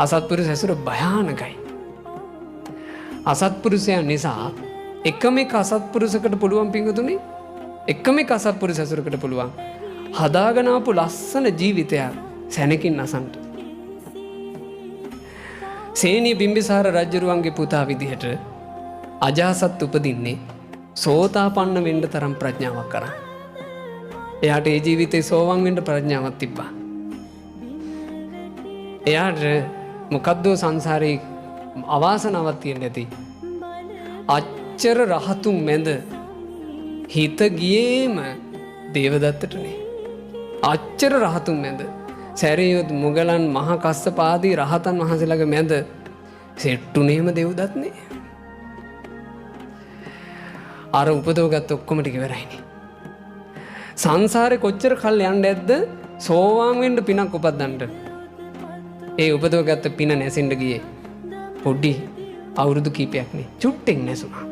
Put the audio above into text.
අසත්පුරුෂ ඇසුර භයානකයි. අසත්පුරුෂයන් නිසා එකම එක අසත්පුරුෂකට පුළුවන් පිංගුතුනි, එකම එක අසත්පුරුෂ ඇසුරකට පුළුවන් හදාගෙන ආපු ලස්සන ජීවිතයක් සැනකින් අසන්ට. සේනී බිම්බිසාර රජුරුවන්ගේ පුතා විදිහට අජාසත් උපදින්නේ සෝතාපන්න වෙන්න තරම් ප්‍රඥාවක් කරා. එයාට ඒ ජීවිතේ සෝවන් වෙන්න ප්‍රඥාවක් තිබ්බා. එයාට මොකද්ද සංසාරේ අවාසනාවක් තියෙන්නේ නැති. අච්චර රහතුන් මැද හිත ගියේම දේවදත්තටනේ. අච්චර රහතුන් මැද සැරියුත් මුගලන් මහා කස්සප ආදී රහතන් වහන්සේලාගේ මැද සෙට්ටුනේම දේවදත්නේ. අර උපදවගත්ත ඔක්කොම ටික ඉවරයිනේ. සංසාරේ කොච්චර කල් යන්න ඇද්ද සෝවාන් වෙන්න පිනක් උපදින්න. ඒ උපදවගත්ත පින නැසෙන්න ගියේ පොඩි අවුරුදු කීපයක් නේ. චුට්ටෙන් නැසුණා.